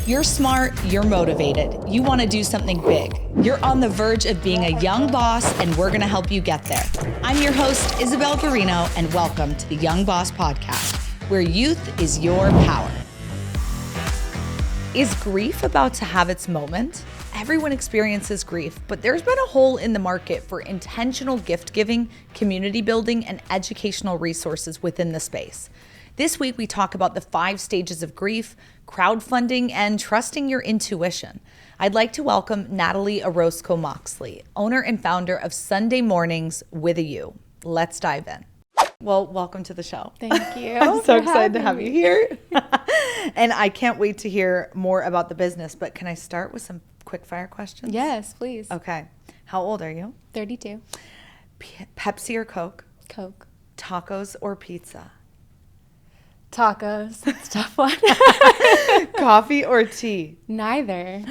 You're smart, you're motivated, you want to do something big. You're on the verge of being a young boss, and we're going to help you get there. I'm your host, Isabel Barrino, and welcome to the Young Boss Podcast, where youth is your power. Is grief about to have its moment? Everyone experiences grief, but there's been a hole in the market for intentional gift giving, community building, and educational resources within the space. This week, we talk about the 5 stages of grief, crowdfunding, and trusting your intuition. I'd like to welcome Natalie Orozco Moxley, owner and founder of Sunday Mornings with a U. Let's dive in. Well, welcome to the show. Thank you. I'm so excited to have you here. And I can't wait to hear more about the business, but can I start with some quickfire questions? Yes, please. Okay. How old are you? 32. Pepsi or Coke? Coke. Tacos or pizza? Tacos. That's a tough one. Coffee or tea? Neither.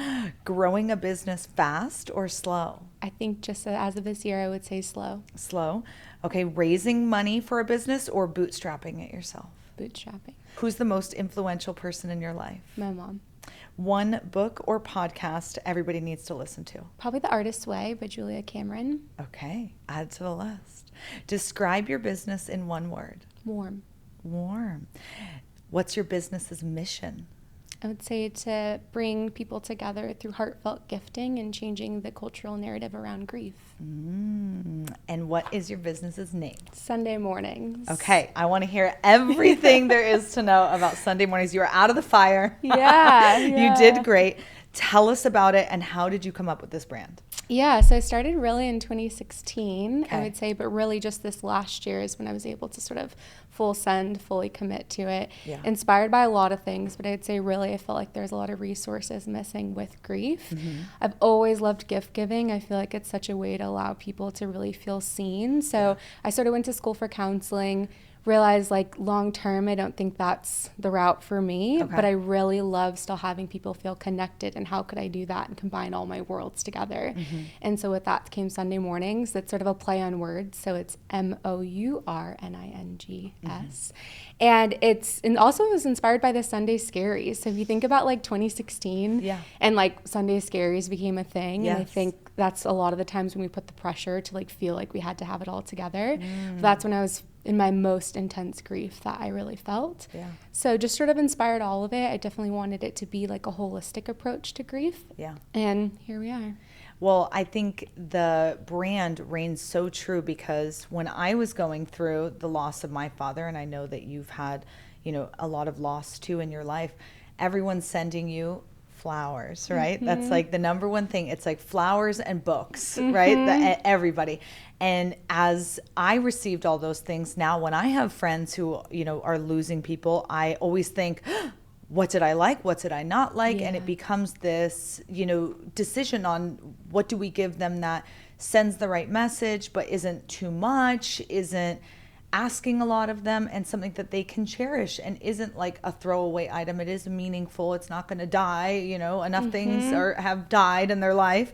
Growing a business fast or slow? I think just as of this year, I would say slow. Slow. Okay. Raising money for a business or bootstrapping it yourself? Bootstrapping. Who's the most influential person in your life? My mom. One book or podcast everybody needs to listen to? Probably The Artist's Way by Julia Cameron. Okay. Add to the list. Describe your business in one word. Warm. Warm. What's your business's mission? I would say to bring people together through heartfelt gifting and changing the cultural narrative around grief. And what is your business's name? Sunday Mornings. Okay, I want to hear everything there is to know about Sunday Mornings. You are out of the fire. Yeah. You did great. Tell us about it, and how did you come up with this brand? Yeah, so I started really in 2016, Okay. I would say, but really just this last year is when I was able to sort of fully commit to it. Yeah. Inspired by a lot of things, but I'd say really I felt like there's a lot of resources missing with grief. I've always loved gift giving. I feel like it's such a way to allow people to really feel seen. So I sort of went to school for counseling, realized like long term I don't think that's the route for me, but I really love still having people feel connected, and how could I do that and combine all my worlds together. And so with that came Sunday Mornings. That's sort of a play on words, so it's MOURNINGS. And also it was inspired by the Sunday Scaries. So if you think about like 2016 and like Sunday Scaries became a thing, and I think that's a lot of the times when we put the pressure to like feel like we had to have it all together. That's when I was in my most intense grief that I really felt. So just sort of inspired all of it. I definitely wanted it to be like a holistic approach to grief. And here we are. Well, I think the brand reigns so true, because when I was going through the loss of my father, and I know that you've had, a lot of loss too in your life, everyone's sending you flowers, right? That's like the number one thing. It's like flowers and books, right? Everybody. And as I received all those things, now when I have friends who, are losing people, I always think, what did I like? What did I not like? And it becomes this, decision on what do we give them that sends the right message, but isn't too much, isn't asking a lot of them, and something that they can cherish and isn't like a throwaway item. It is meaningful. It's not going to die. Enough things have died in their life.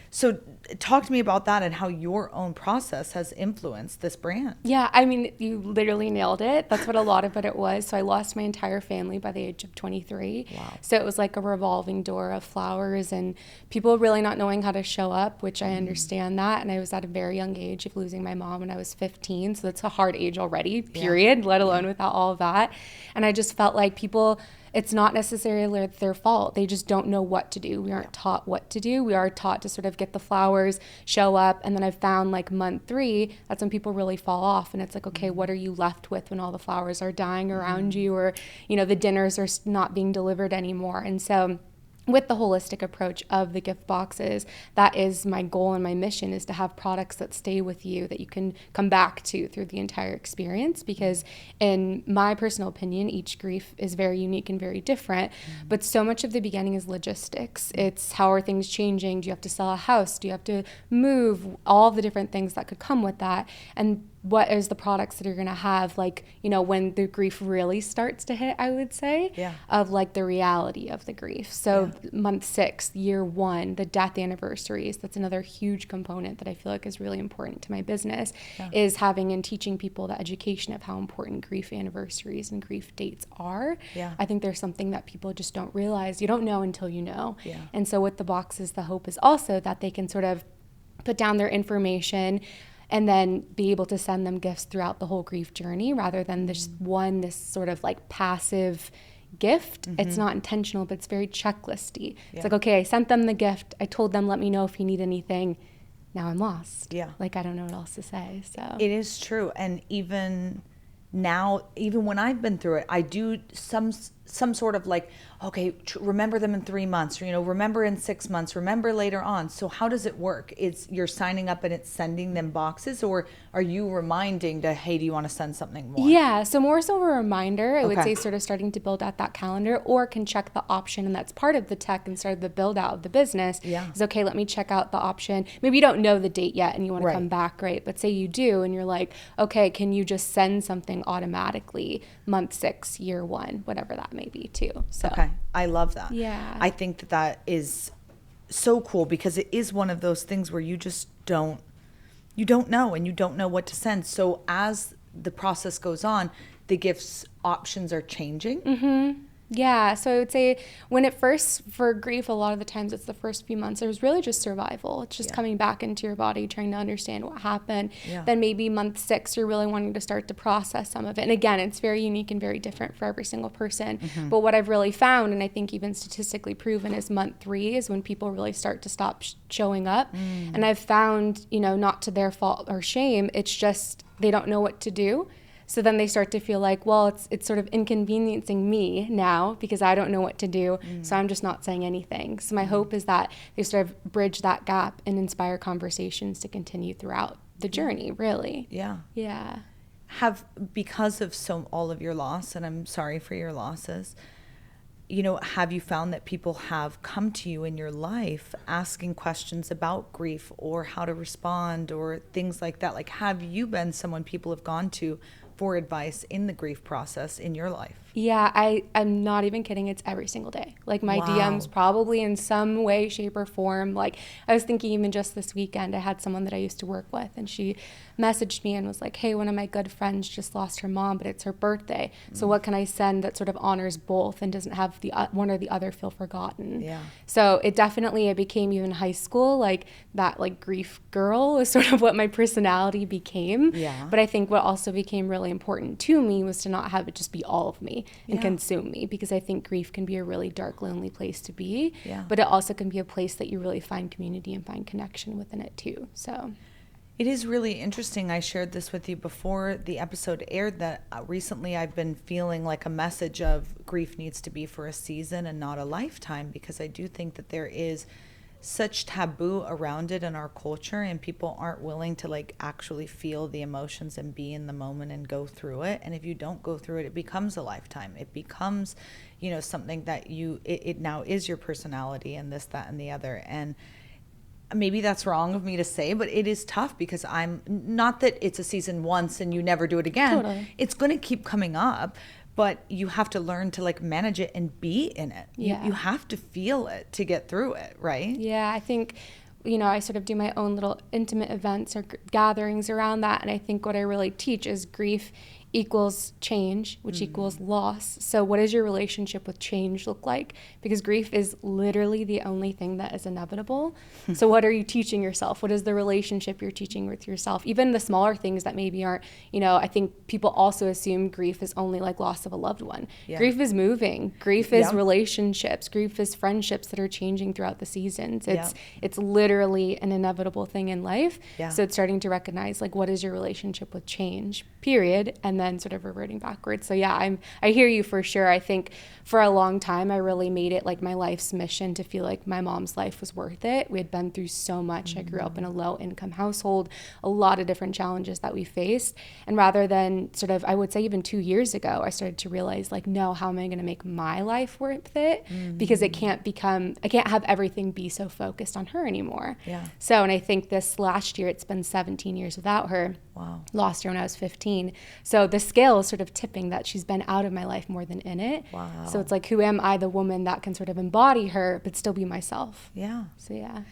So talk to me about that and how your own process has influenced this brand. Yeah, I mean, you literally nailed it. That's what a lot of it was. So I lost my entire family by the age of 23. Wow. So it was like a revolving door of flowers and people really not knowing how to show up, which I understand that. And I was at a very young age of losing my mom when I was 15. So that's a hard age already, period, let alone without all of that. And I just felt like people, it's not necessarily their fault. They just don't know what to do. We aren't taught what to do. We are taught to sort of get the flowers, show up. And then I found like month 3, that's when people really fall off. And it's like, okay, what are you left with when all the flowers are dying around you, or, the dinners are not being delivered anymore. And so with the holistic approach of the gift boxes, that is my goal and my mission, is to have products that stay with you, that you can come back to through the entire experience. Because in my personal opinion, each grief is very unique and very different, but so much of the beginning is logistics. It's how are things changing? Do you have to sell a house? Do you have to move? All the different things that could come with that. And what is the products that you're going to have, like, you know, when the grief really starts to hit, I would say, of like the reality of the grief. So month 6, year 1, the death anniversaries, that's another huge component that I feel like is really important to my business, is having and teaching people the education of how important grief anniversaries and grief dates are. I think there's something that people just don't realize. You don't know until you know. And so with the boxes, the hope is also that they can sort of put down their information and then be able to send them gifts throughout the whole grief journey, rather than this sort of like passive gift. It's not intentional, but it's very checklisty. It's like, okay, I sent them the gift. I told them, let me know if you need anything. Now I'm lost. Like, I don't know what else to say. So it is true. And even now, even when I've been through it, I do some sort of like, okay, remember them in 3 months, or, you know, remember in 6 months, remember later on. So how does it work? You're signing up and it's sending them boxes, or are you reminding to, hey, do you want to send something more? Yeah, so more so a reminder. I would say sort of starting to build out that calendar, or can check the option, and that's part of the tech and sort of the build out of the business. Is, okay, let me check out the option. Maybe you don't know the date yet and you want to come back, right? But say you do, and you're like, okay, can you just send something automatically month 6, year 1, whatever that may be too. So I love that. I think that is so cool, because it is one of those things where you just don't know, and you don't know what to send. So as the process goes on, the gifts options are changing. Yeah, so I would say when it first, for grief, a lot of the times it's the first few months, it was really just survival. It's just coming back into your body, trying to understand what happened. Then maybe month 6, you're really wanting to start to process some of it. And again, it's very unique and very different for every single person. But what I've really found, and I think even statistically proven, is month 3 is when people really start to stop showing up. And I've found, you know, not to their fault or shame, it's just they don't know what to do. So then they start to feel like, well, it's sort of inconveniencing me now because I don't know what to do, so I'm just not saying anything. So my hope is that they sort of bridge that gap and inspire conversations to continue throughout the journey, really. Because of all of your loss, and I'm sorry for your losses, you know, have you found that people have come to you in your life asking questions about grief or how to respond or things like that? Like, have you been someone people have gone to for advice in the grief process in your life? Yeah, I'm not even kidding. It's every single day. Like, my DMs probably in some way, shape, or form. Like, I was thinking even just this weekend, I had someone that I used to work with, and she messaged me and was like, hey, one of my good friends just lost her mom, but it's her birthday. So what can I send that sort of honors both and doesn't have the one or the other feel forgotten? So it became, even high school, like that, like, grief girl was sort of what my personality became. But I think what also became really important to me was to not have it just be all of me and consume me, because I think grief can be a really dark, lonely place to be, but it also can be a place that you really find community and find connection within it too. So it is really interesting. I shared this with you before the episode aired, that recently I've been feeling like a message of grief needs to be for a season and not a lifetime, because I do think that there is such taboo around it in our culture, and people aren't willing to like actually feel the emotions and be in the moment and go through it. And if you don't go through it, it becomes a lifetime. It becomes, you know, something that it now is your personality and this, that, and the other. And maybe that's wrong of me to say, but it is tough, because I'm not that it's a season once and you never do it again. Totally. It's going to keep coming up. But you have to learn to like manage it and be in it. You have to feel it to get through it, right? Yeah, I think, you know, I sort of do my own little intimate events or gatherings around that. And I think what I really teach is grief equals change, which equals loss. So what does your relationship with change look like? Because grief is literally the only thing that is inevitable. So what are you teaching yourself? What is the relationship you're teaching with yourself? Even the smaller things that maybe aren't, you know, I think people also assume grief is only like loss of a loved one. Grief is moving. Grief is relationships. Grief is friendships that are changing throughout the seasons. It's literally an inevitable thing in life. So it's starting to recognize, like, what is your relationship with change, period, and and then sort of reverting backwards. So yeah, I hear you for sure. I think for a long time, I really made it like my life's mission to feel like my mom's life was worth it. We had been through so much. I grew up in a low income household, a lot of different challenges that we faced. And rather than sort of, I would say even 2 years ago, I started to realize like, no, how am I going to make my life worth it? Because I can't have everything be so focused on her anymore. Yeah. So, and I think this last year, it's been 17 years without her. Wow. Lost her when I was 15. So the scale is sort of tipping that she's been out of my life more than in it. Wow. So it's like, who am I, the woman that can sort of embody her, but still be myself? Yeah. So yeah.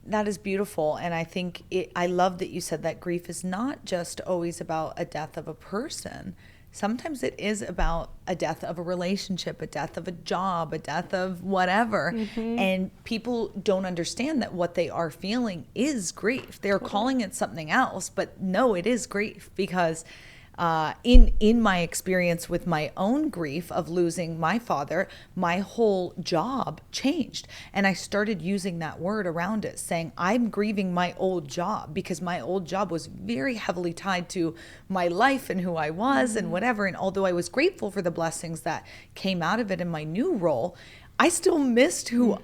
That is beautiful. And I think I love that you said that grief is not just always about a death of a person. Sometimes it is about a death of a relationship, a death of a job, a death of whatever. And people don't understand that what they are feeling is grief. They're calling it something else, but no, it is grief because in my experience with my own grief of losing my father, my whole job changed. And I started using that word around it, saying, I'm grieving my old job because my old job was very heavily tied to my life and who I was and whatever. And although I was grateful for the blessings that came out of it in my new role, I still missed who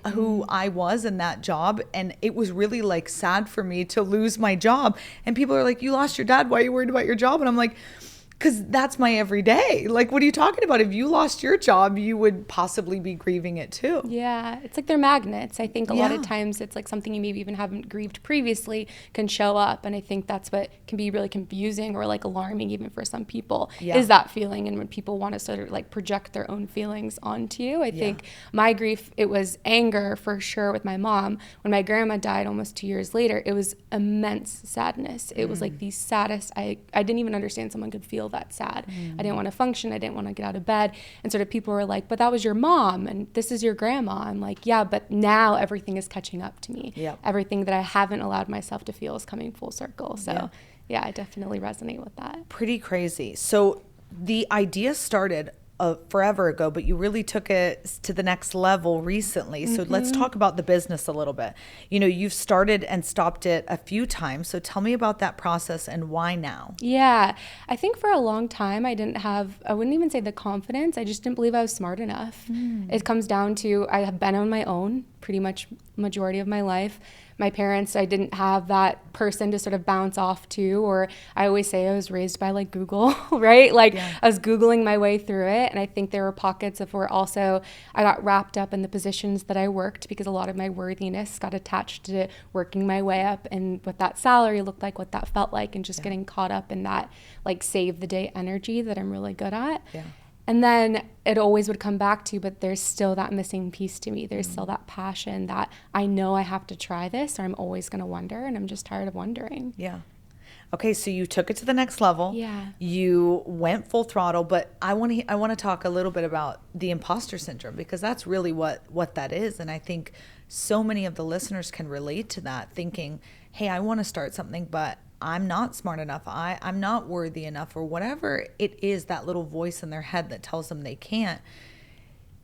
I was in that job. And it was really like sad for me to lose my job. And people are like, you lost your dad. Why are you worried about your job? And I'm like, because that's my everyday. Like, what are you talking about? If you lost your job, you would possibly be grieving it too. Yeah, it's like they're magnets. I think a lot of times it's like something you maybe even haven't grieved previously can show up. And I think that's what can be really confusing or like alarming even for some people is that feeling. And when people want to sort of like project their own feelings onto you, I think my grief, it was anger for sure with my mom. When my grandma died almost 2 years later, it was immense sadness. It was like the saddest. I didn't even understand someone could feel that sad. I didn't want to function. I didn't want to get out of bed. And sort of people were like, but that was your mom and this is your grandma. I'm like, yeah, but now everything is catching up to me. Yep. Everything that I haven't allowed myself to feel is coming full circle. So yeah, I definitely resonate with that. Pretty crazy. So the idea started forever ago, but you really took it to the next level recently. So let's talk about the business a little bit. You know, you've started and stopped it a few times. So tell me about that process and why now? Yeah, I think for a long time I wouldn't even say the confidence. I just didn't believe I was smart enough. It comes down to I have been on my own pretty much majority of my life. My parents, I didn't have that person to sort of bounce off to, or I always say I was raised by like Google, right? Like I was Googling my way through it. And I think there were pockets of where also I got wrapped up in the positions that I worked because a lot of my worthiness got attached to working my way up and what that salary looked like, what that felt like, and just getting caught up in that like save the day energy that I'm really good at. Yeah. And then it always would come back to, but there's still that missing piece to me. There's still that passion that I know I have to try this or I'm always going to wonder, and I'm just tired of wondering. Yeah. Okay, so you took it to the next level. Yeah. You went full throttle, but I want to talk a little bit about the imposter syndrome because that's really what that is. And I think so many of the listeners can relate to that, thinking, hey, I want to start something, but I'm not smart enough. I'm not worthy enough, or whatever it is, that little voice in their head that tells them they can't.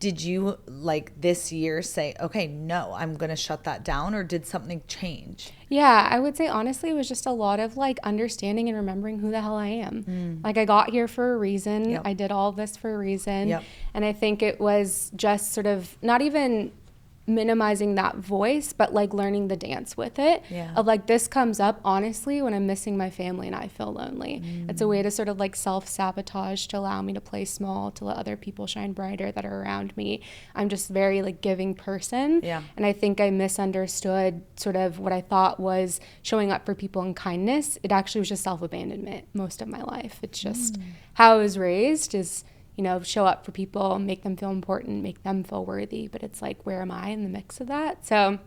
Did you like this year say, okay, no, I'm going to shut that down, or did something change? Yeah, I would say honestly, it was just a lot of like understanding and remembering who the hell I am. Like I got here for a reason. Yep. I did all this for a reason. Yep. And I think it was just sort of not even minimizing that voice, but like learning the dance with it of like, this comes up honestly when I'm missing my family and I feel lonely. It's a way to sort of like self-sabotage to allow me to play small, to let other people shine brighter that are around me. I'm just very like giving person. And I think I misunderstood sort of what I thought was showing up for people in kindness. It actually was just self-abandonment most of my life. It's just how I was raised is, you know, show up for people, make them feel important, make them feel worthy. But it's like, where am I in the mix of that? So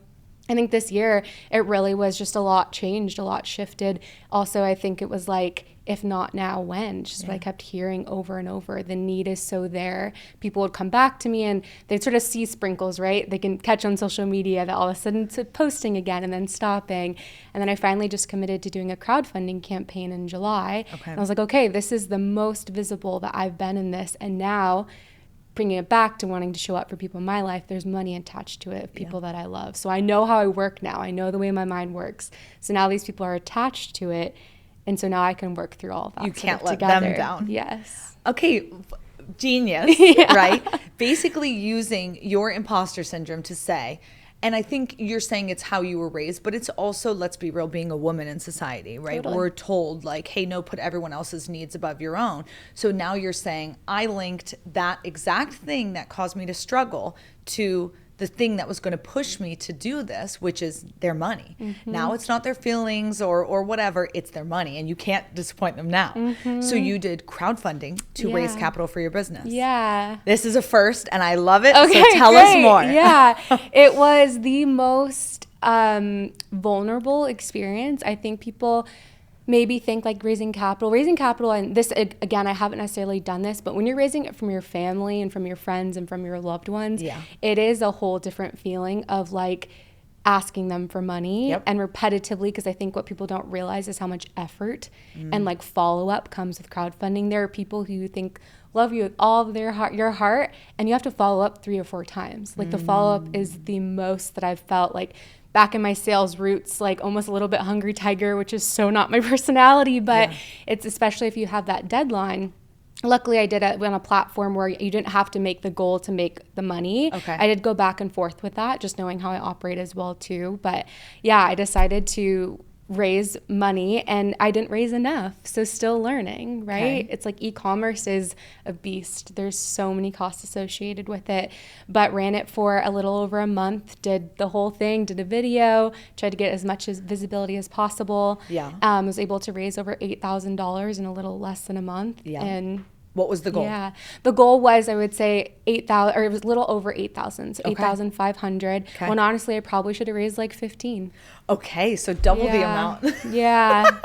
I think this year, it really was just a lot changed, a lot shifted. Also, I think it was like, if not now, when? Just what I kept hearing over and over. The need is so there. People would come back to me and they'd sort of see sprinkles, right? They can catch on social media that all of a sudden it's posting again and then stopping. And then I finally just committed to doing a crowdfunding campaign in July. And I was like, okay, this is the most visible that I've been in this. And now bringing it back to wanting to show up for people in my life, there's money attached to it of people that I love. So I know how I work now. I know the way my mind works. So now these people are attached to it. And so now I can work through all of that. You can't let together. them down. Yes. Okay. Genius, right? Basically using your imposter syndrome to say, and I think you're saying it's how you were raised, but it's also, let's be real, being a woman in society, right? Totally. We're told like, hey, no, put everyone else's needs above your own. So now you're saying I linked that exact thing that caused me to struggle to the thing that was going to push me to do this, which is their money. Now it's not their feelings or whatever, it's their money, and you can't disappoint them now. So you did crowdfunding to raise capital for your business. Yeah. This is a first, and I love it. Okay, so tell us more. Yeah. It was the most vulnerable experience. I think people maybe think like raising capital, and this, again, I haven't necessarily done this, but when you're raising it from your family and from your friends and from your loved ones, it is a whole different feeling of like asking them for money and repetitively, because I think what people don't realize is how much effort and like follow-up comes with crowdfunding. There are people who love you with all of your heart, and you have to follow up 3 or 4 times. Like the follow-up is the most that I've felt like back in my sales roots, like almost a little bit hungry tiger, which is so not my personality, but it's especially if you have that deadline. Luckily, I did it on a platform where you didn't have to make the goal to make the money. Okay. I did go back and forth with that, just knowing how I operate as well too. But yeah, I decided to raise money, and I didn't raise enough. So still learning, right? Okay. It's like e-commerce is a beast. There's so many costs associated with it, but ran it for a little over a month, did the whole thing, did a video, tried to get as much as visibility as possible. Yeah. Was able to raise over $8,000 in a little less than a month. Yeah. And what was the goal? yeah, the goal was, I would say 8,000, or it was a little over 8,000, so Okay. 8,500. Okay. When honestly, I probably should have raised like 15. Okay, so double the amount. Yeah.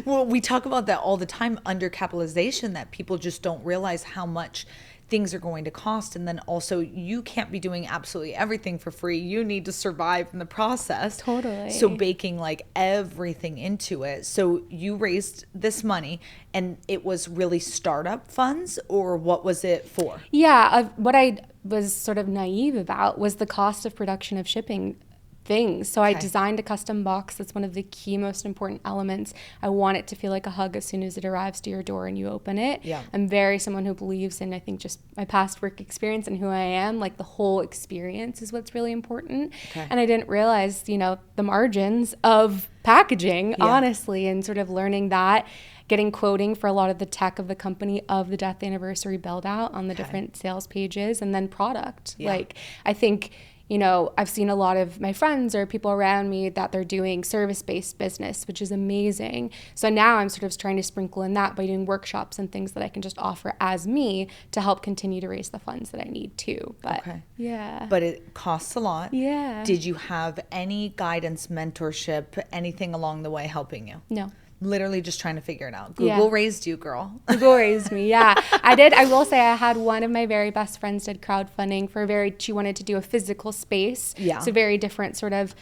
Well, we talk about that all the time, undercapitalization, that people just don't realize how much things are going to cost. And then also, you can't be doing absolutely everything for free. You need to survive in the process. Totally. So baking like everything into it. So you raised this money, and it was really startup funds, or what was it for? Yeah, what I was sort of naive about was the cost of production of shipping things. So I designed a custom box. That's one of the key, most important elements. I want it to feel like a hug as soon as it arrives to your door and you open it. Yeah. I'm very someone who believes in, I think, just my past work experience and who I am. Like the whole experience is what's really important. Okay. And I didn't realize, the margins of packaging, honestly, and sort of learning that. Getting quoting for a lot of the tech of the company, of the death anniversary build out on the different sales pages, and then product. Yeah. Like, I think, I've seen a lot of my friends or people around me that they're doing service-based business, which is amazing. So now I'm sort of trying to sprinkle in that by doing workshops and things that I can just offer as me to help continue to raise the funds that I need too. But yeah. But it costs a lot. Yeah. Did you have any guidance, mentorship, anything along the way helping you? No. Literally just trying to figure it out. Google raised you, girl. Google raised me, yeah. I did. I will say I had one of my very best friends did crowdfunding for she wanted to do a physical space. Yeah. So very different sort of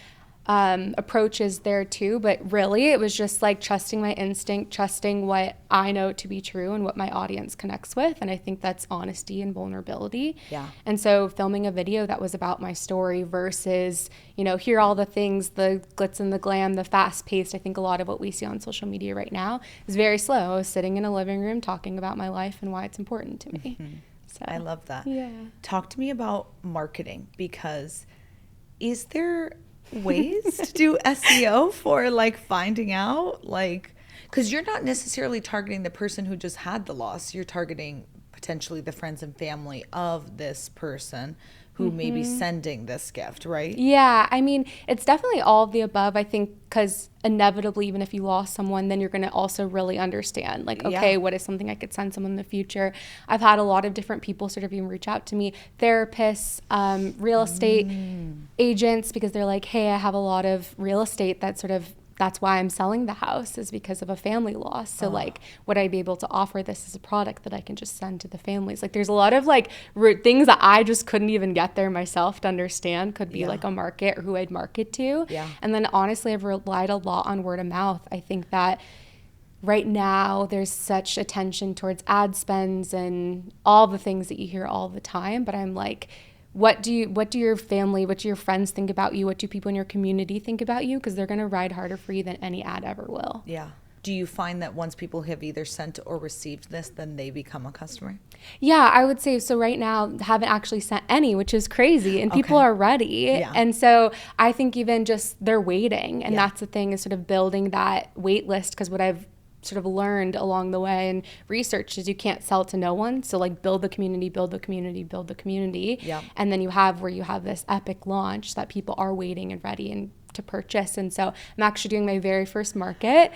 approaches there too. But really, it was just like trusting my instinct, trusting what I know to be true and what my audience connects with. And I think that's honesty and vulnerability. Yeah. And so filming a video that was about my story versus, here are all the things, the glitz and the glam, the fast paced. I think a lot of what we see on social media right now is very slow. I was sitting in a living room talking about my life and why it's important to me. So I love that. Yeah. Talk to me about marketing, because is there ways to do SEO for like finding out, like, because you're not necessarily targeting the person who just had the loss, you're targeting potentially the friends and family of this person who may be sending this gift, right? Yeah, I mean, it's definitely all of the above, I think, because inevitably, even if you lost someone, then you're going to also really understand, like, okay, what is something I could send someone in the future? I've had a lot of different people sort of even reach out to me, therapists, real estate agents, because they're like, hey, I have a lot of real estate that sort of, that's why I'm selling the house, is because of a family loss. So like, would I be able to offer this as a product that I can just send to the families? Like, there's a lot of like things that I just couldn't even get there myself to understand, could be like a market or who I'd market to. Yeah. And then honestly, I've relied a lot on word of mouth. I think that right now there's such attention towards ad spends and all the things that you hear all the time. But I'm like, what do your family, what do your friends think about you? What do people in your community think about you? Because they're going to ride harder for you than any ad ever will. Yeah. do you find that once people have either sent or received this, then they become a customer? Yeah, I would say so. Right now, haven't actually sent any, which is crazy, and people are ready. Yeah. And so I think even just they're waiting, and Yeah. that's the thing, is sort of building that wait list. Because what I've sort of learned along the way and research is you can't sell to no one. So like build the community, build the community, build the community. Yeah. And then you have this epic launch that people are waiting and ready and to purchase. And so I'm actually doing my very first market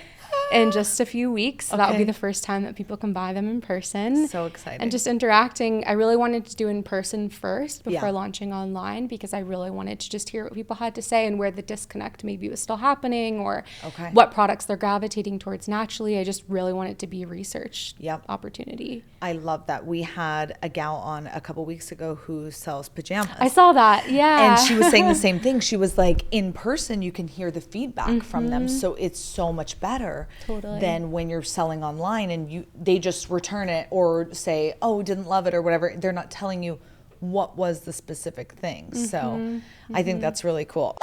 in just a few weeks. So that will be the first time that people can buy them in person. So exciting. And just interacting. I really wanted to do in person first before Yeah. launching online, because I really wanted to just hear what people had to say and where the disconnect maybe was still happening, or what products they're gravitating towards naturally. I just really wanted to be a research opportunity. I love that. We had a gal on a couple weeks ago who sells pajamas. I saw that. Yeah. And she was saying the same thing. She was like, in person, you can hear the feedback from them. So it's so much better than when you're selling online and they just return it or say, oh, didn't love it or whatever. They're not telling you what was the specific thing. So I think that's really cool.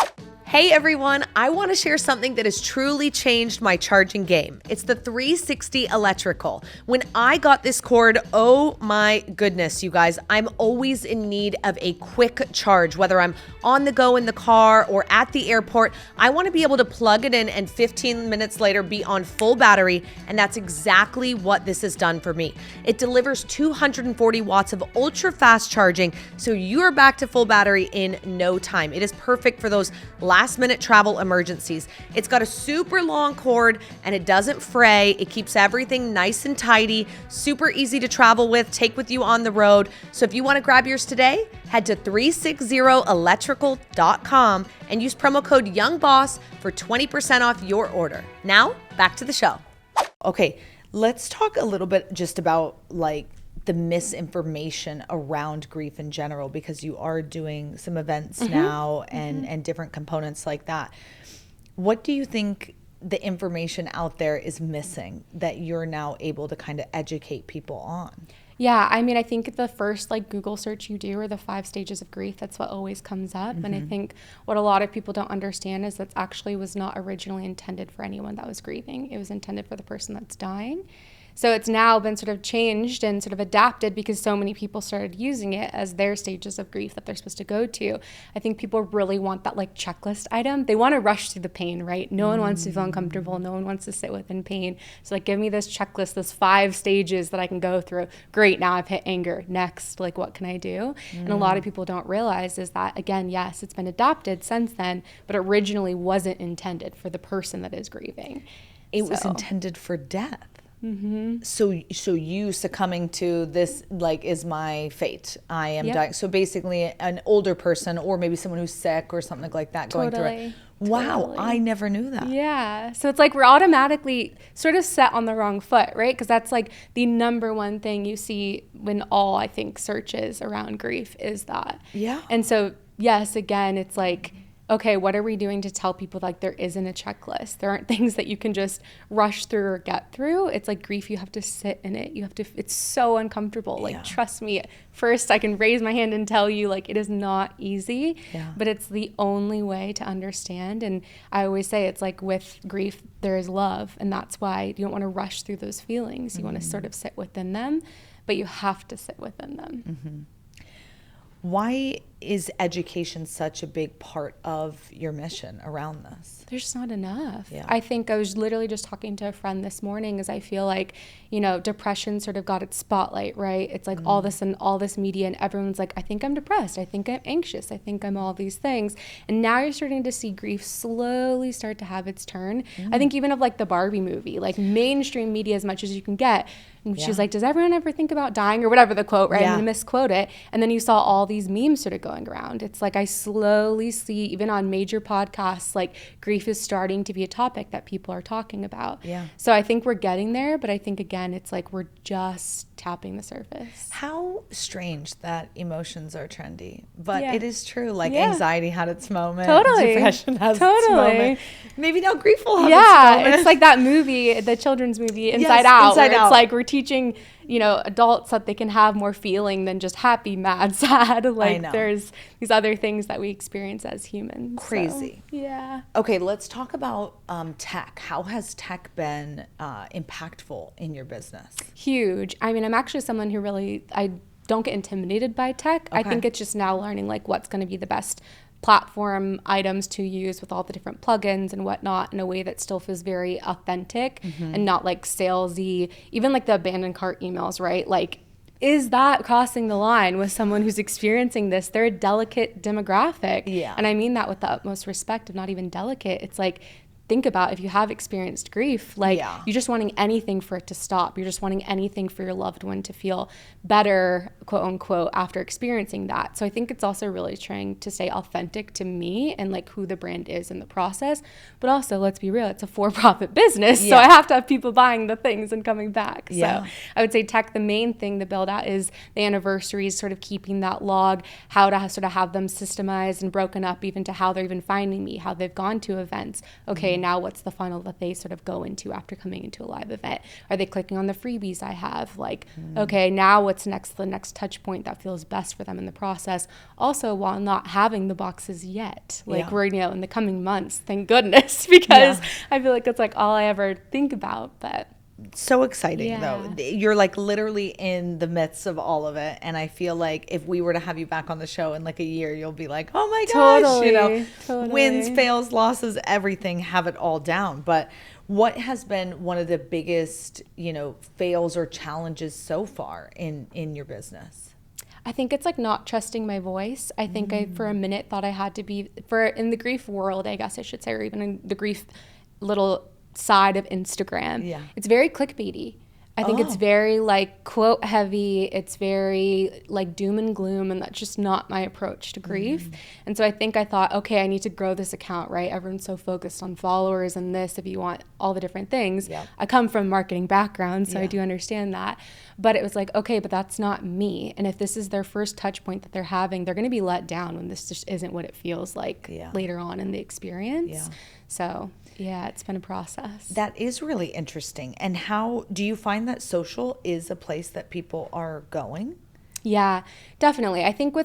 Hey everyone, I want to share something that has truly changed my charging game. It's the 360 electrical. When I got this cord, oh my goodness, you guys, I'm always in need of a quick charge, whether I'm on the go in the car or at the airport. I want to be able to plug it in and 15 minutes later be on full battery, and that's exactly what this has done for me. It delivers 240 watts of ultra fast charging, so you're back to full battery in no time. It is perfect for those last minute travel emergencies. It's got a super long cord and it doesn't fray. It keeps everything nice and tidy, super easy to travel with, take with you on the road. So if you want to grab yours today, head to 360electrical.com and use promo code YoungBoss for 20% off your order. Now, back to the show. Okay, let's talk a little bit just about like the misinformation around grief in general, because you are doing some events now and different components like that. What do you think the information out there is missing that you're now able to kind of educate people on? Yeah, I mean, I think the first like Google search you do are the 5 stages of grief. That's what always comes up. And I think what a lot of people don't understand is that actually was not originally intended for anyone that was grieving. It was intended for the person that's dying. So it's now been sort of changed and sort of adapted because so many people started using it as their stages of grief that they're supposed to go to. I think people really want that like checklist item. They want to rush through the pain, right? No one wants to feel uncomfortable. No one wants to sit within pain. So like, give me this checklist, this 5 stages that I can go through. Great, now I've hit anger. Next, like what can I do? And a lot of people don't realize is that, again, yes, it's been adapted since then, but originally wasn't intended for the person that is grieving. It was intended for death. So you succumbing to this like is my fate. I am dying. So basically an older person or maybe someone who's sick or something like that going through it. Wow, I never knew that. Yeah. So it's like we're automatically sort of set on the wrong foot, right? Because that's like the number one thing you see when all, I think, searches around grief is that. Yeah. And so, yes, again, it's like, okay, what are we doing to tell people like there isn't a checklist? There aren't things that you can just rush through or get through. It's like grief, you have to sit in it. You have to, it's so uncomfortable. Like, trust me, first I can raise my hand and tell you like it is not easy, but it's the only way to understand. And I always say it's like with grief, there is love. And that's why you don't want to rush through those feelings. You want to sort of sit within them, but you have to sit within them. Why is education such a big part of your mission around this? There's just not enough. Yeah. I think I was literally just talking to a friend this morning as I feel like, you know, depression sort of got its spotlight, right? It's like all this and all this media and everyone's like, I think I'm depressed. I think I'm anxious. I think I'm all these things. And now you're starting to see grief slowly start to have its turn. I think even of like the Barbie movie, like mainstream media as much as you can get. And she's like, does everyone ever think about dying or whatever the quote, right? I'm going to misquote it. And then you saw all these memes sort of going around. It's like I slowly see, even on major podcasts, like grief is starting to be a topic that people are talking about. So I think we're getting there, but I think, again, it's like we're just tapping the surface. How strange that emotions are trendy, but it is true. Like anxiety had its moment. Depression has its moment. Maybe now grief will have its moment. It's like that movie, the children's movie, Inside Out. It's like we're teaching, adults that they can have more feeling than just happy, mad, sad. Like there's these other things that we experience as humans. Crazy. So, yeah. Okay, let's talk about tech. How has tech been impactful in your business? Huge. I mean, I'm actually someone who I don't get intimidated by tech. Okay. I think it's just now learning like what's going to be the best platform items to use with all the different plugins and whatnot in a way that still feels very authentic and not like salesy. Even like the abandoned cart emails, right? Like, is that crossing the line with someone who's experiencing this? They're a delicate demographic. Yeah. And I mean that with the utmost respect of not even delicate. It's like, think about if you have experienced grief, like you're just wanting anything for it to stop. You're just wanting anything for your loved one to feel better, quote unquote, after experiencing that. So I think it's also really trying to stay authentic to me and like who the brand is in the process. But also, let's be real, it's a for-profit business. So I have to have people buying the things and coming back. So I would say tech, the main thing to build out is the anniversaries, sort of keeping that log, how to sort of have them systemized and broken up even to how they're even finding me, how they've gone to events. Okay, now what's the funnel that they sort of go into after coming into a live event? Are they clicking on the freebies I have? Like, okay, now what's the next touch point that feels best for them in the process? Also, while not having the boxes yet, like we're, in the coming months, thank goodness, because I feel like it's like all I ever think about, but. So exciting though. You're like literally in the midst of all of it. And I feel like if we were to have you back on the show in like a year, you'll be like, oh my gosh, totally. Wins, fails, losses, everything, have it all down. But what has been one of the biggest, fails or challenges so far in your business? I think it's like not trusting my voice. I think I, for a minute, thought I had to be, in the grief world, I guess I should say, or even in the grief little side of Instagram. It's very clickbaity. I think it's very like quote heavy. It's very like doom and gloom, and that's just not my approach to grief. And so I thought, okay, I need to grow this account, right? Everyone's so focused on followers and this, if you want all the different things. I come from a marketing background, so I do understand that. But it was like, okay, but that's not me. And if this is their first touch point that they're having, they're going to be let down when this just isn't what it feels like later on in the experience. So it's been a process. That is really interesting. And how do you find that social is a place that people are going? Yeah, definitely. I think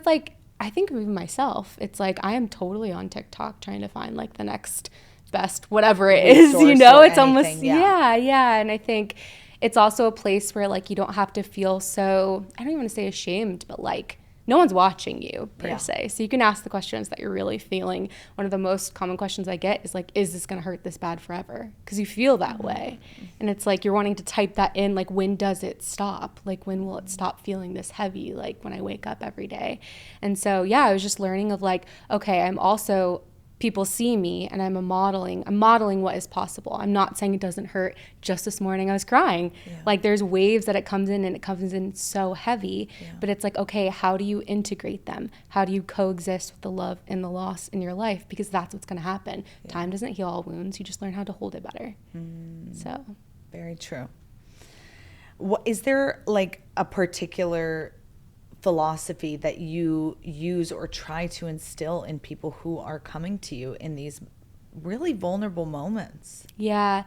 even myself, it's like I am totally on TikTok trying to find like the next best whatever it is, it's anything, almost, And I think it's also a place where like you don't have to feel so, I don't even want to say ashamed, but like no one's watching you per se. So you can ask the questions that you're really feeling. One of the most common questions I get is like, is this going to hurt this bad forever? Because you feel that way. And it's like you're wanting to type that in, like, when does it stop? Like, when will it stop feeling this heavy? Like when I wake up every day. And so, I was just learning of like, okay, I'm also, people see me and I'm modeling what is possible. I'm not saying it doesn't hurt. Just this morning I was crying. Like there's waves that it comes in and it comes in so heavy, but it's like, okay, how do you integrate them? How do you coexist with the love and the loss in your life? Because that's what's going to happen. Time doesn't heal all wounds. You just learn how to hold it better. So very true. What is there like a particular philosophy that you use or try to instill in people who are coming to you in these really vulnerable moments? I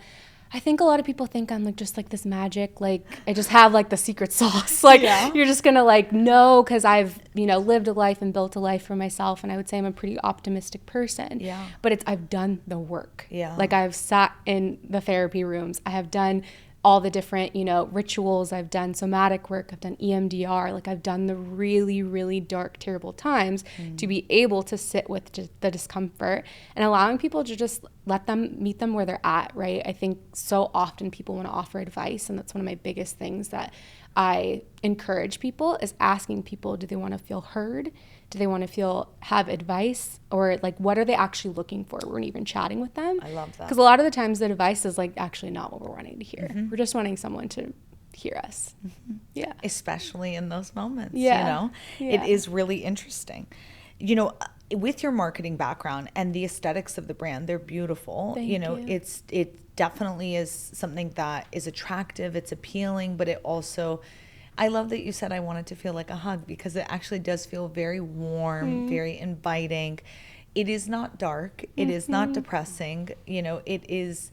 think a lot of people think I'm like just like this magic, like I just have like the secret sauce. Like you're just gonna like know because I've lived a life and built a life for myself, and I would say I'm a pretty optimistic person. But I've done the work. Like I've sat in the therapy rooms. I have done all the different, rituals. I've done somatic work. I've done EMDR. Like I've done the really, really dark, terrible times to be able to sit with the discomfort and allowing people to just meet them where they're at, right? I think so often people want to offer advice, and that's one of my biggest things that I encourage people is asking people, do they want to feel heard? Do they want to have advice, or like what are they actually looking for when even chatting with them? I love that. Because a lot of the times the advice is like actually not what we're wanting to hear. We're just wanting someone to hear us. Especially in those moments, It is really interesting. With your marketing background and the aesthetics of the brand, they're beautiful. Thank you. It definitely is something that is attractive, it's appealing, but it also, I love that you said I wanted to feel like a hug, because it actually does feel very warm, very inviting. It is not dark. It is not depressing. It is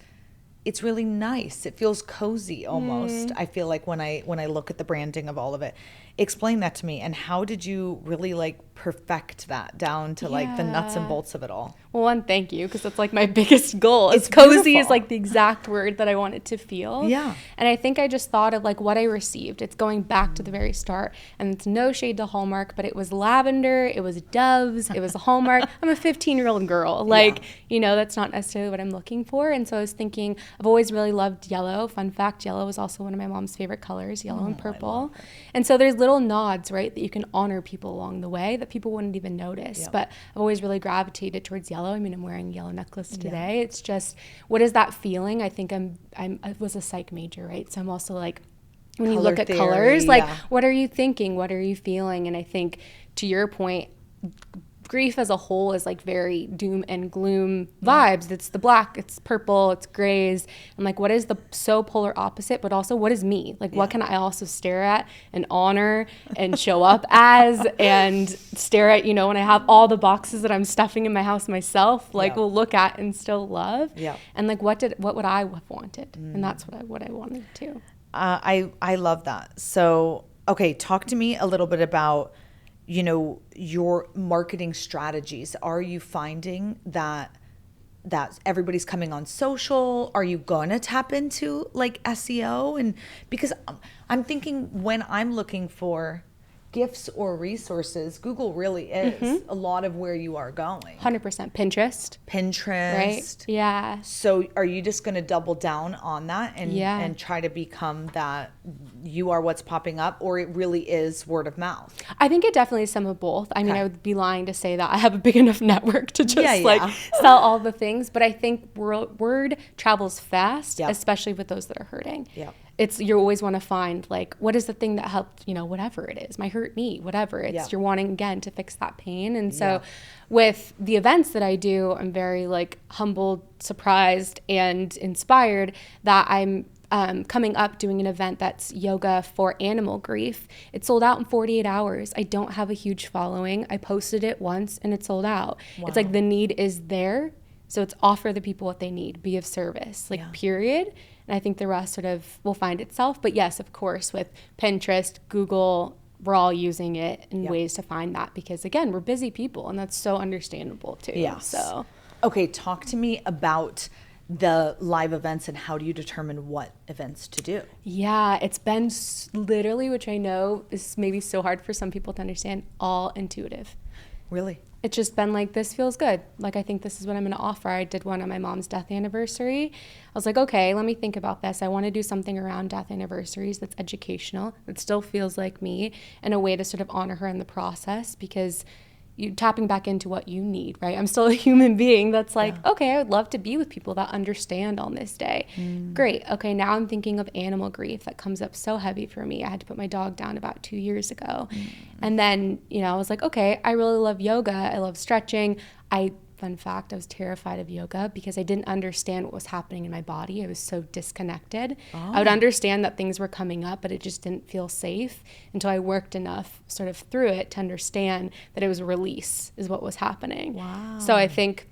it's really nice. It feels cozy almost. I feel like when I look at the branding of all of it. Explain that to me. And how did you really like perfect that down to like the nuts and bolts of it all? Well, one, thank you, because it's like my biggest goal. It's cozy beautiful. is like the exact word that I want it to feel. Yeah. And I think I just thought of like what I received. It's going back to the very start, and it's no shade to Hallmark, but it was lavender, it was doves, it was Hallmark. I'm a 15-year-old girl. Like, you know, that's not necessarily what I'm looking for. And so I was thinking, I've always really loved yellow. Fun fact, yellow is also one of my mom's favorite colors, yellow and purple. And so there's little nods, right, that you can honor people along the way that people wouldn't even notice. But I've always really gravitated towards yellow. I mean, I'm wearing a yellow necklace today. It's just, what is that feeling? I think I was a psych major, right? So I'm also like, when you look at colors, like, what are you thinking? What are you feeling? And I think, to your point, grief as a whole is like very doom and gloom vibes. It's the black, it's purple, it's grays. I'm like, what is the so polar opposite, but also what is me? Like, what can I also stare at and honor and show up as, and stare at, you know, when I have all the boxes that I'm stuffing in my house myself, like will look at and still love. And like, what would I have wanted? And that's what I wanted too. I love that. So, okay, talk to me a little bit about, you know, your marketing strategies. Are you finding that everybody's coming on social? Are you gonna tap into like SEO? And because I'm thinking, when I'm looking for gifts or resources, Google really is a lot of where you are going. 100%. Pinterest. Right? Yeah. So are you just going to double down on that and try to become that you are what's popping up, or it really is word of mouth? I think it definitely is some of both. I mean, I would be lying to say that I have a big enough network to just like sell all the things, but I think word travels fast, especially with those that are hurting. You always want to find like, what is the thing that helped, you know, whatever it is, my hurt knee, whatever. It's you're wanting again to fix that pain. And so with the events that I do, I'm very like humbled, surprised, and inspired that I'm coming up doing an event that's yoga for animal grief. It sold out in 48 hours. I don't have a huge following. I posted it once and it sold out. It's like the need is there. So it's offer the people what they need, be of service, like period. And I think the rest sort of will find itself. But yes, of course, with Pinterest, Google, we're all using it in ways to find that, because again, we're busy people, and that's so understandable too. So, okay, talk to me about the live events and how do you determine what events to do? Yeah, it's been literally, which I know is maybe so hard for some people to understand, all intuitive. Really? It's just been like, this feels good. Like, I think this is what I'm going to offer. I did one on my mom's death anniversary. I was like, okay, let me think about this. I want to do something around death anniversaries that's educational, that still feels like me, and a way to sort of honor her in the process, because you tapping back into what you need, right? I'm still a human being that's like, okay, I would love to be with people that understand on this day. Great. Okay, now I'm thinking of animal grief. That comes up so heavy for me. I had to put my dog down about 2 years ago. And then, you know, I was like, okay, I really love yoga. I love stretching. Fun fact, I was terrified of yoga because I didn't understand what was happening in my body. I was so disconnected. I would understand that things were coming up, but it just didn't feel safe until I worked enough sort of through it to understand that it was a release is what was happening. So I think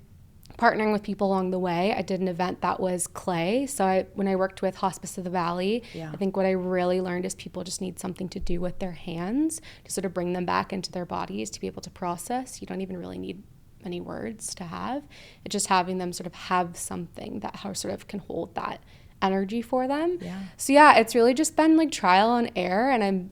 partnering with people along the way, I did an event that was clay. So when I worked with Hospice of the Valley, I think what I really learned is people just need something to do with their hands to sort of bring them back into their bodies to be able to process. You don't even really need many words to have. It's just having them sort of have something that sort of can hold that energy for them. So it's really just been like trial and error, and I'm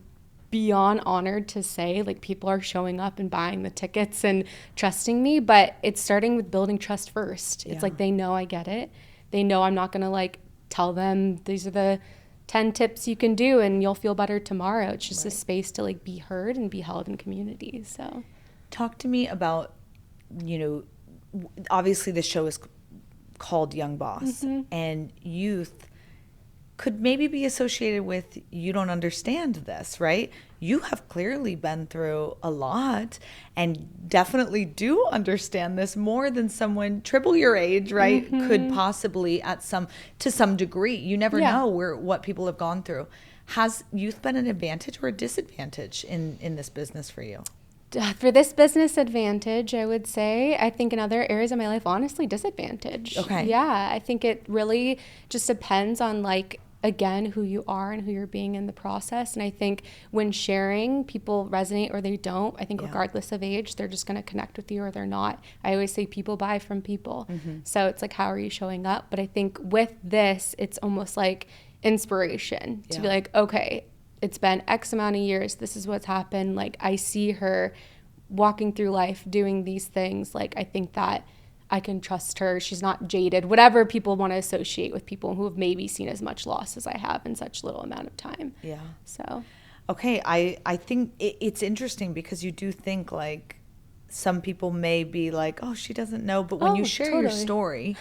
beyond honored to say like people are showing up and buying the tickets and trusting me, but it's starting with building trust first. It's like they know I get it. They know I'm not gonna like tell them these are the 10 tips you can do and you'll feel better tomorrow. It's just a space to like be heard and be held in community. So talk to me about, you know, obviously the show is called Young Boss, and youth could maybe be associated with, you don't understand this, right? You have clearly been through a lot and definitely do understand this more than someone triple your age, right? Could possibly to some degree. You never know what people have gone through. Has youth been an advantage or a disadvantage in this business for you? For this business advantage, I would say. I think in other areas of my life, honestly, disadvantage. Okay. Yeah, I think it really just depends on like, again, who you are and who you're being in the process. And I think when sharing, people resonate or they don't. I think regardless of age, they're just going to connect with you or they're not. I always say people buy from people. So it's like, how are you showing up? But I think with this, it's almost like inspiration to be like, okay, it's been X amount of years. This is what's happened. Like, I see her walking through life doing these things. Like, I think that I can trust her. She's not jaded, whatever people want to associate with people who have maybe seen as much loss as I have in such little amount of time. Yeah. So. Okay. I think it's interesting because you do think like some people may be like, oh, she doesn't know. But when you share your story,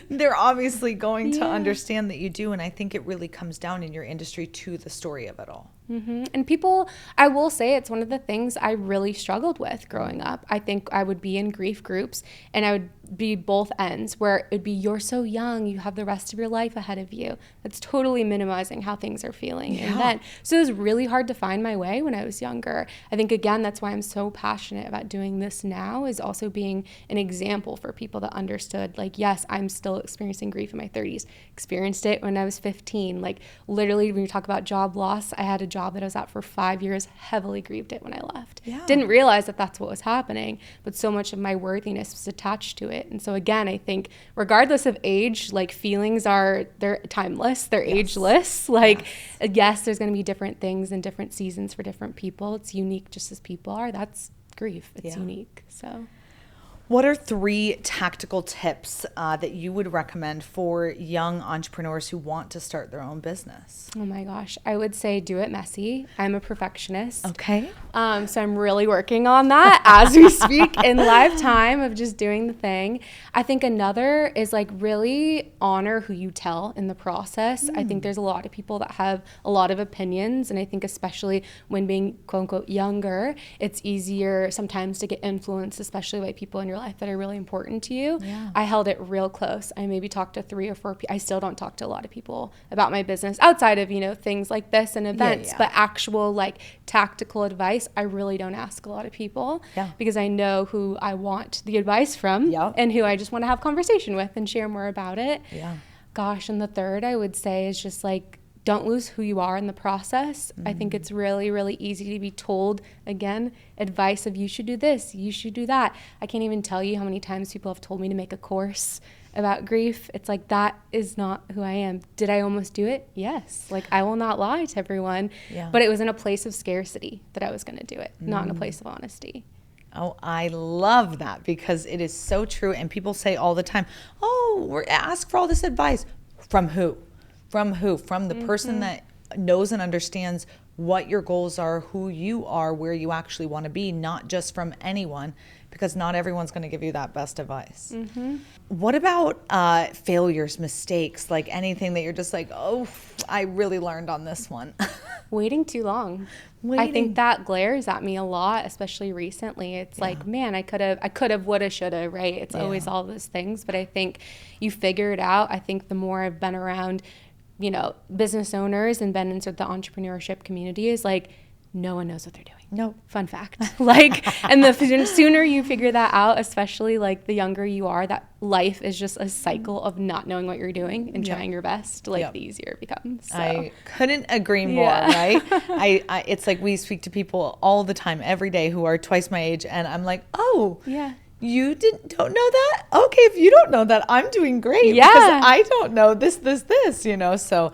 they're obviously going to understand that you do. And I think it really comes down in your industry to the story of it all. And people, I will say it's one of the things I really struggled with growing up. I think I would be in grief groups and I would be both ends where it'd be, you're so young, you have the rest of your life ahead of you. That's totally minimizing how things are feeling. And then, so it was really hard to find my way when I was younger. I think, again, that's why I'm so passionate about doing this now, is also being an example for people that understood, like, yes, I'm still experiencing grief in my 30s, experienced it when I was 15. Like, literally, when you talk about job loss, I had a job that I was at for 5 years, heavily grieved it when I left. Didn't realize that that's what was happening, but so much of my worthiness was attached to it. And so again, I think regardless of age, like, feelings they're timeless, they're ageless. Like, yes, there's going to be different things and different seasons for different people. It's unique just as people are. That's grief. It's unique. So. What are 3 tactical tips that you would recommend for young entrepreneurs who want to start their own business? Oh my gosh. I would say do it messy. I'm a perfectionist. Okay. So I'm really working on that as we speak in live time of just doing the thing. I think another is like really honor who you tell in the process. I think there's a lot of people that have a lot of opinions. And I think especially when being quote unquote younger, it's easier sometimes to get influenced, especially by people in your life that are really important to you. I held it real close. I maybe talked to 3 or 4 people. I still don't talk to a lot of people about my business outside of, things like this and events, but actual like tactical advice, I really don't ask a lot of people because I know who I want the advice from and who I just want to have conversation with and share more about it. Gosh, and the third I would say is just like, don't lose who you are in the process. I think it's really, really easy to be told, again, advice of you should do this, you should do that. I can't even tell you how many times people have told me to make a course about grief. It's like, that is not who I am. Did I almost do it? Yes. Like, I will not lie to everyone. But it was in a place of scarcity that I was going to do it, not in a place of honesty. Oh, I love that because it is so true. And people say all the time, oh, ask for all this advice. From who? From who? From the person that knows and understands what your goals are, who you are, where you actually want to be, not just from anyone, because not everyone's going to give you that best advice. What about failures, mistakes, like anything that you're just like, oh, I really learned on this one? Waiting too long. I think that glares at me a lot, especially recently. It's like, man, I could have, woulda, shoulda, right? It's always all those things. But I think you figure it out. I think the more I've been around, business owners and been into the entrepreneurship community, is like, no one knows what they're doing. No. Fun fact. And the sooner you figure that out, especially like the younger you are, that life is just a cycle of not knowing what you're doing and trying your best, the easier it becomes. So. I couldn't agree more, right? It's like we speak to people all the time, every day, who are twice my age, and I'm like, oh, you don't know that? Okay, if you don't know that, I'm doing great because I don't know this, so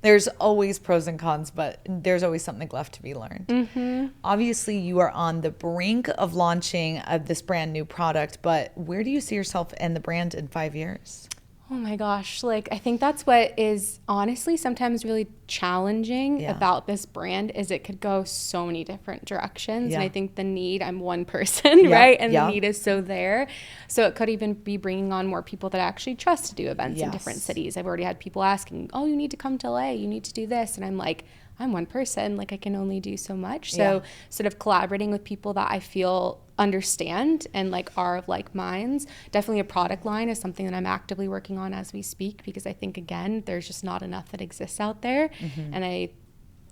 there's always pros and cons, but there's always something left to be learned. Obviously, you are on the brink of launching this brand new product, but where do you see yourself and the brand in 5 years? Oh my gosh. I think that's what is honestly sometimes really challenging about this brand, is it could go so many different directions. And I think I'm one person, right? And the need is so there. So it could even be bringing on more people that I actually trust to do events in different cities. I've already had people asking, oh, you need to come to LA, you need to do this. And I'm like, I'm one person, I can only do so much. So sort of collaborating with people that I feel understand and are of like minds. Definitely a product line is something that I'm actively working on as we speak, because I think, again, there's just not enough that exists out there. And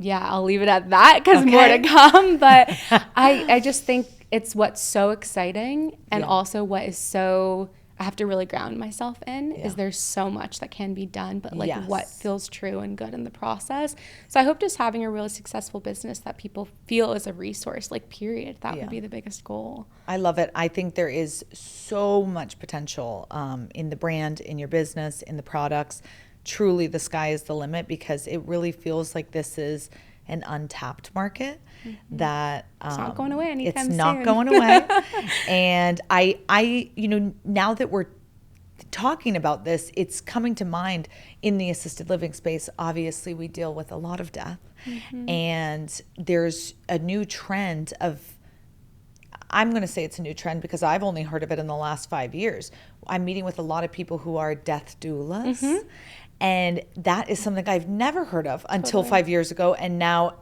I'll leave it at that because more to come. But I just think it's what's so exciting and Yeah. also what is so, I have to really ground myself in Yeah. is there's so much that can be done, but like Yes. what feels true and good in the process. So I hope just having a really successful business that people feel is a resource, like period, that Yeah. would be the biggest goal. I love it. I think there is so much potential in the brand, in your business, in the products. Truly, the sky is the limit because it really feels like this is an untapped market that It's not going away anytime it's not soon. going away. And I, now that we're talking about this, it's coming to mind in the assisted living space. Obviously, we deal with a lot of death, and there's a new trend of, I'm going to say it's a new trend because I've only heard of it in the last 5 years. I'm meeting with a lot of people who are death doulas, and that is something I've never heard of until 5 years ago, and now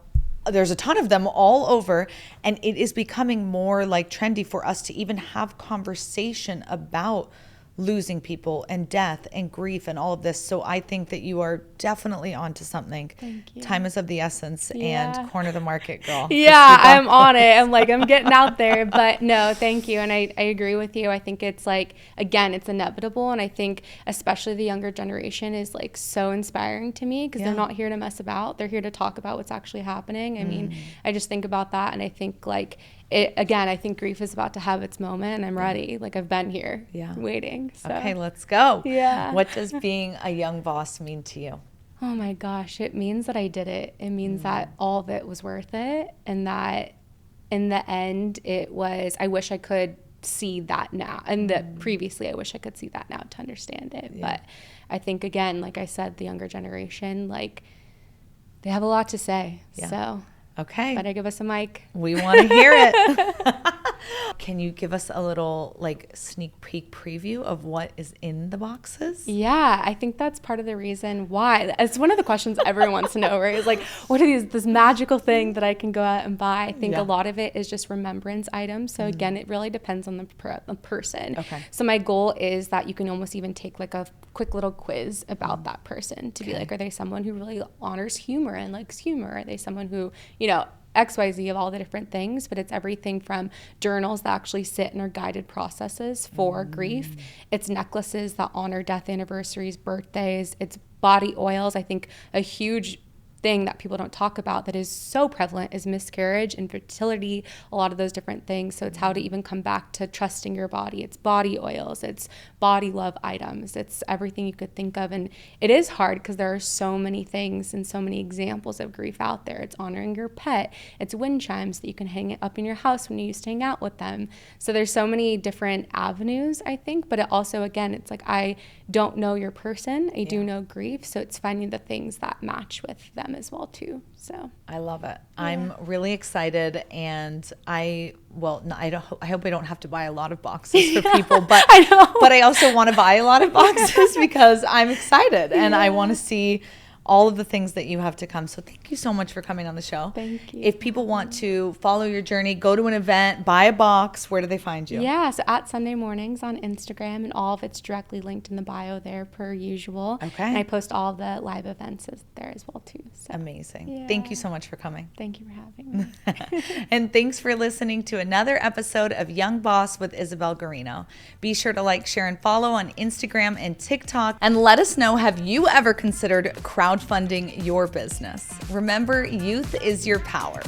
there's a ton of them all over, and it is becoming more like trendy for us to even have conversation about losing people and death and grief and all of this. So I think that you are definitely onto something. Thank you. Time is of the essence, Yeah. and corner the market, girl. Yeah, I'm on it. I'm getting out there. But no, thank you. And I agree with you. I think it's like, again, it's inevitable. And I think especially the younger generation is like so inspiring to me because Yeah. they're not here to mess about. They're here to talk about what's actually happening. I mean, I just think about that. And I think like, I think grief is about to have its moment and I'm ready. Like I've been here waiting. So. Okay, let's go. Yeah. What does being a young boss mean to you? Oh my gosh, it means that I did it. It means that all of it was worth it, and that in the end it was, I wish I could see that now, and that previously I wish I could see that now to understand it. But I think, again, like I said, the younger generation, like they have a lot to say. So Okay. better give us a mic. We want to hear it. Can you give us a little like sneak peek preview of what is in the boxes? Yeah, I think that's part of the reason why. It's one of the questions everyone wants to know, right? It's like, what are this magical thing that I can go out and buy? I think a lot of it is just remembrance items. So again, it really depends on the person. Okay. So my goal is that you can almost even take like a quick little quiz about that person to be like, are they someone who really honors humor and likes humor? Are they someone who, XYZ of all the different things, but it's everything from journals that actually sit in our guided processes for grief. It's necklaces that honor death anniversaries, birthdays. It's body oils. I think a huge thing that people don't talk about that is so prevalent is miscarriage, infertility, a lot of those different things. So it's how to even come back to trusting your body. It's body oils, it's body love items, it's everything you could think of. And it is hard because there are so many things and so many examples of grief out there. It's honoring your pet, it's wind chimes that you can hang it up in your house when you used to hang out with them. So there's so many different avenues, I think, but it also, again, it's like I don't know your person, I do know grief, so it's finding the things that match with them as well too. So I love it. I'm really excited, and I hope I don't have to buy a lot of boxes for people, but I know. But I also want to buy a lot of boxes because I'm excited and I want to see all of the things that you have to come. So thank you so much for coming on the show. Thank you. If people want to follow your journey, go to an event, buy a box, where do they find you? Yeah, so at Sunday Mornings on Instagram, and all of it's directly linked in the bio there per usual. Okay. And I post all the live events there as well too. So Amazing. Yeah. Thank you so much for coming. thank you for having me. And thanks for listening to another episode of Young Boss with Isabel Garino. Be sure to like, share, and follow on Instagram and TikTok. And let us know, have you ever considered crowdfunding your business? Remember, youth is your power.